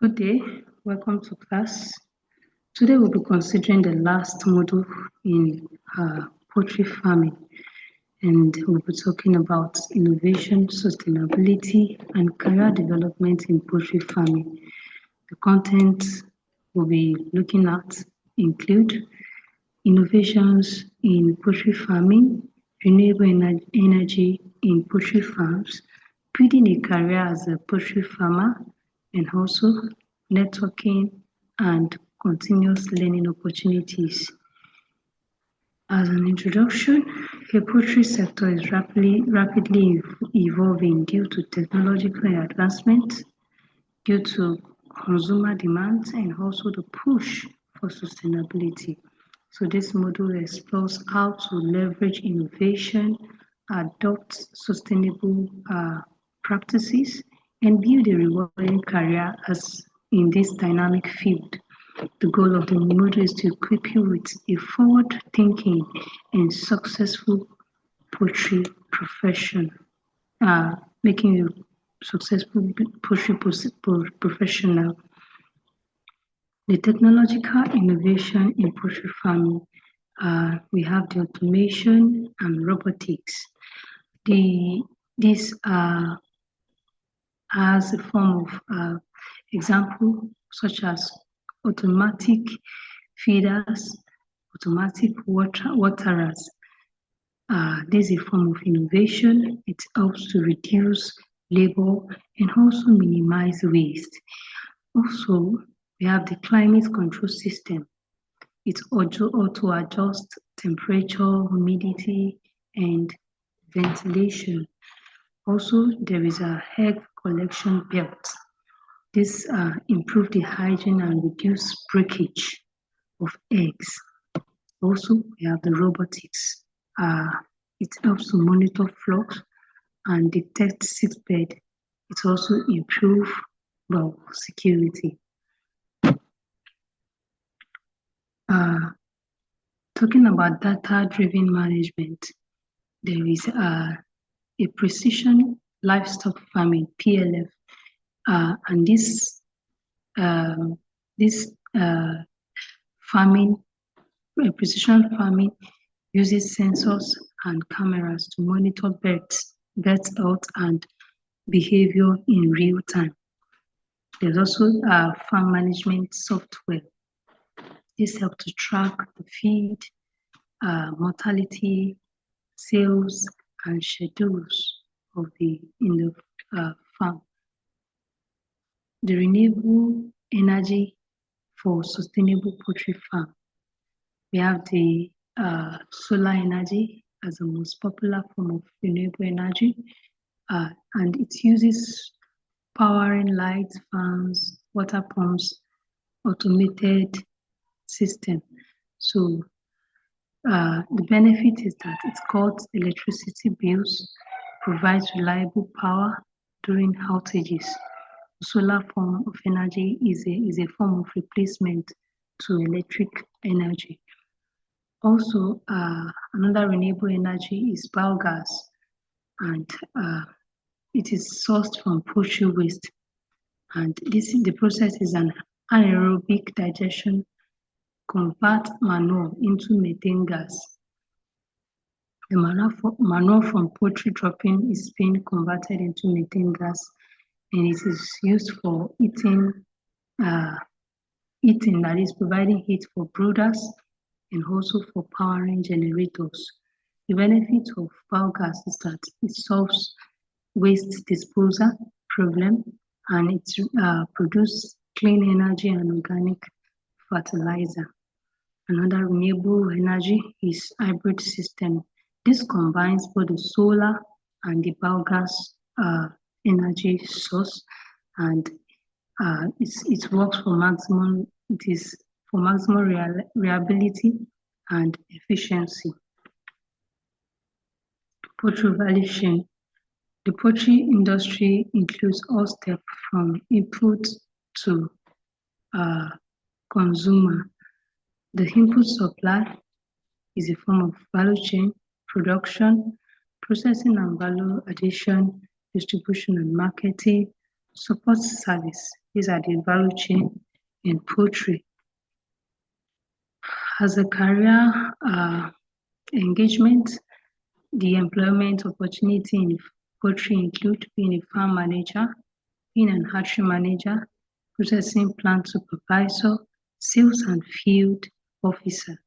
Good day, welcome to class. Today we'll be considering the last module in poultry farming, and we'll be talking about innovation, sustainability, and career development in poultry farming. The content we'll be looking at include innovations in poultry farming, renewable energy in poultry farms, building a career as a poultry farmer, and also networking and continuous learning opportunities. As an introduction, the poultry sector is rapidly evolving due to technological advancement, due to consumer demands, and also the push for sustainability. So this module explores how to leverage innovation, adopt sustainable practices, and build a rewarding career as in this dynamic field. The goal of the module is to equip you with a forward-thinking and successful poultry profession, making you successful poultry professional. The technological innovation in poultry farming, we have the automation and robotics. This has a form of example such as automatic feeders, automatic waterers. This is a form of innovation. It helps to reduce labor and also minimize waste. Also, we have the climate control system. It auto adjusts temperature, humidity, and ventilation. Also, there is a egg collection belt. This improves the hygiene and reduce breakage of eggs. Also, we have the robotics. It helps to monitor flocks and detect sickbed. It also improves security. Talking about data-driven management, there is a precision livestock farming (PLF), and this precision farming uses sensors and cameras to monitor birds' health and behavior in real time. There's also farm management software. This helps to track the feed, mortality, sales, and schedules in the farm. The renewable energy for sustainable poultry farm. We have the solar energy as the most popular form of renewable energy, and it uses powering lights, fans, water pumps, automated system. So the benefit is that it cuts electricity bills, provides reliable power during outages. The solar form of energy is a form of replacement to electric energy. Also, another renewable energy is biogas, and it is sourced from poultry waste. And the process is an anaerobic digestion, convert manure into methane gas. The manure from poultry dropping is being converted into methane gas, and it is used for eating, that is providing heat for brooders and also for powering generators. The benefit of biogas is that it solves waste disposal problem, and it produces clean energy and organic fertilizer. Another renewable energy is hybrid system. This combines both the solar and the biogas energy source, and it works for maximum. It is for maximum reliability and efficiency. Poultry value chain. The poultry industry includes all steps from input to consumer. The input supply is a form of value chain: production, processing and value addition, distribution and marketing, support service These are the value chain in poultry. As a career engagement, the employment opportunity in poultry include being a farm manager, being an hatchery manager, processing plant supervisor, sales and field officer.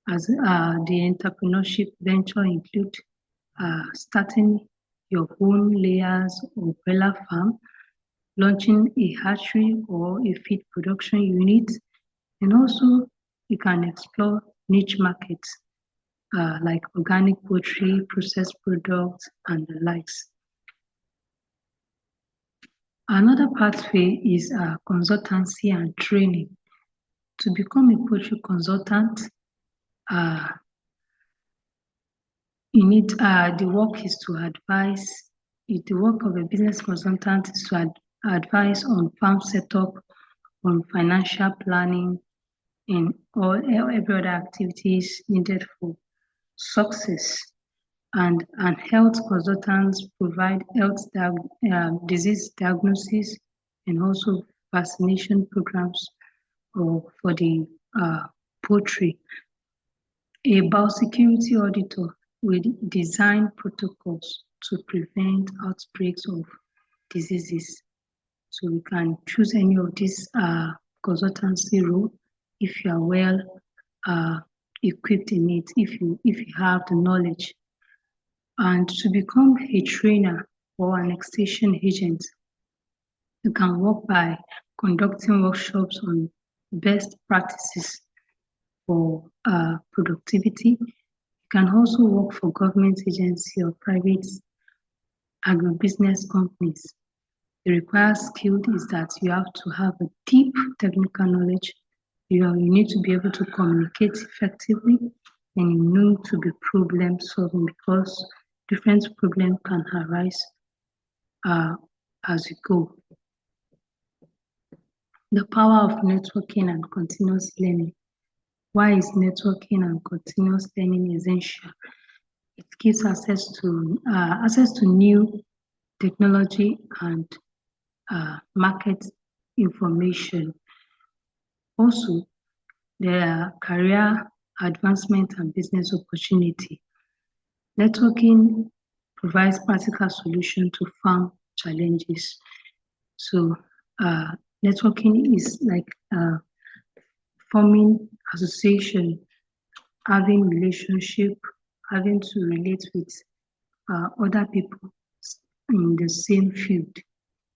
As the entrepreneurship venture include starting your own layers or broiler farm, launching a hatchery or a feed production unit, and also you can explore niche markets like organic poultry, processed products, and the likes. Another pathway is consultancy and training. To become a poultry consultant, you need the work is to advise. The work of a business consultant is to advise on farm setup, on financial planning, and all every other activities needed for success. And health consultants provide disease diagnosis and also vaccination programs for the poultry. A biosecurity auditor will design protocols to prevent outbreaks of diseases. So you can choose any of these consultancy role if you are well equipped in it, if you have the knowledge. And to become a trainer or an extension agent, you can work by conducting workshops on best practices for productivity. You can also work for government agency or private agribusiness companies. The required skill is that you have to have a deep technical knowledge. You need to be able to communicate effectively, and you need to be problem solving because different problems can arise as you go. The power of networking and continuous learning. Why is networking and continuous learning essential? It gives access to new technology and market information. Also, there are career advancement and business opportunity. Networking provides practical solution to farm challenges. So networking is like forming association, having relationship, having to relate with other people in the same field.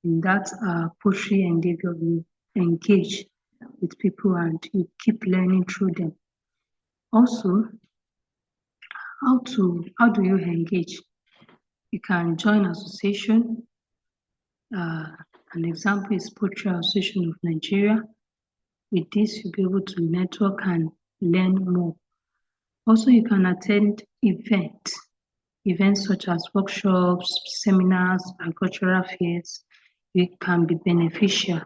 In that poultry endeavor, you engage with people and you keep learning through them. Also, how do you engage? You can join association. An example is Poultry Association of Nigeria. With this, you'll be able to network and learn more. Also, you can attend events such as workshops, seminars, and cultural fairs. It can be beneficial.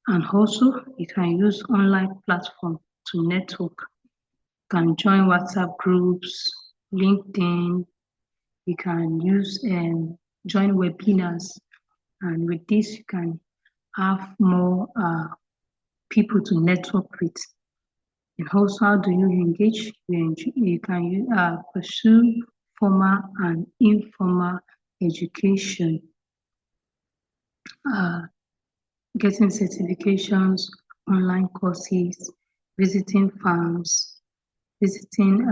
And also, you can use online platform to network. You can join WhatsApp groups, LinkedIn. You can use join webinars. And with this, you can have more people to network with. And also, how do you engage? You can pursue formal and informal education, getting certifications, online courses, visiting farms, visiting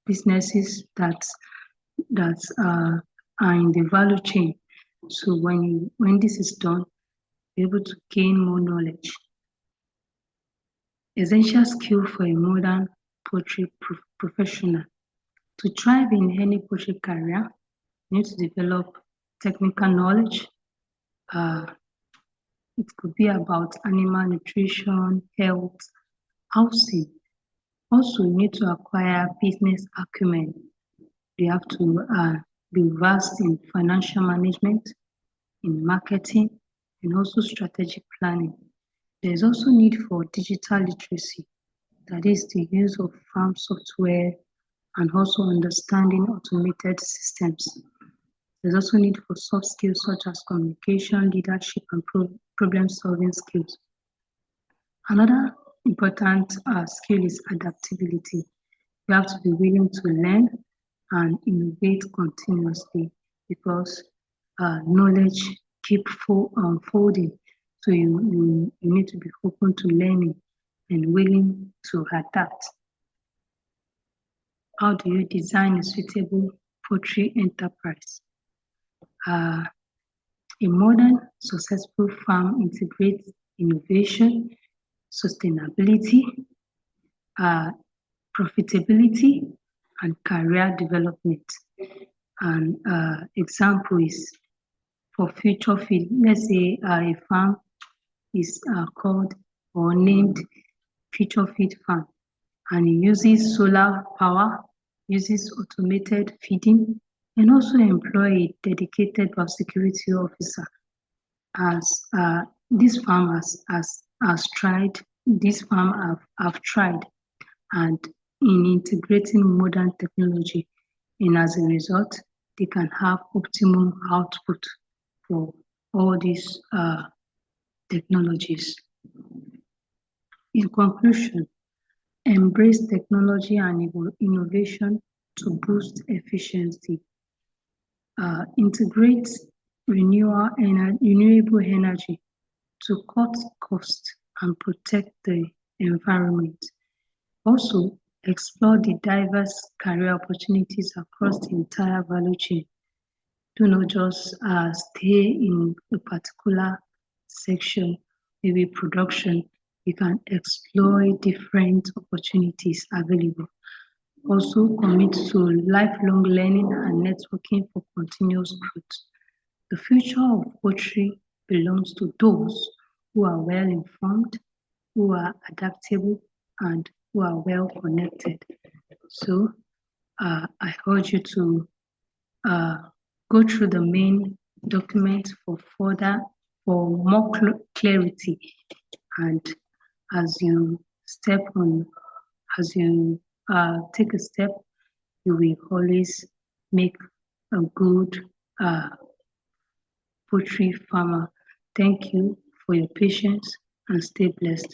businesses that are in the value chain. So when this is done, you're able to gain more knowledge. Essential skill for a modern poultry professional. To thrive in any poultry career, you need to develop technical knowledge. It could be about animal nutrition, health, housing. Also, you need to acquire business acumen. You have to be versed in financial management, in marketing, and also strategic planning. There is also need for digital literacy, that is the use of farm software and also understanding automated systems. There's also need for soft skills such as communication, leadership, and problem-solving skills. Another important skill is adaptability. You have to be willing to learn and innovate continuously because knowledge keep unfolding. So you need to be open to learning and willing to adapt. How do you design a suitable poultry enterprise? A modern, successful farm integrates innovation, sustainability, profitability, and career development. An example is for future feed. Let's say a farm is called or named Future Feed Farm, and it uses solar power, uses automated feeding, and also employ a dedicated biosecurity officer. As this farm has tried, this farm have tried and in integrating modern technology, and as a result, they can have optimum output for all these technologies. In conclusion, embrace technology and innovation to boost efficiency. Integrate renewable energy to cut costs and protect the environment. Also, explore the diverse career opportunities across the entire value chain. Do not just stay in a particular section, maybe production. You can explore different opportunities available. Also, commit to lifelong learning and networking for continuous growth. The future of poultry belongs to those who are well informed, who are adaptable, and who are well connected. So I urge you to go through the main document for more clarity. And as you take a step, you will always make a good poultry farmer. Thank you for your patience and stay blessed.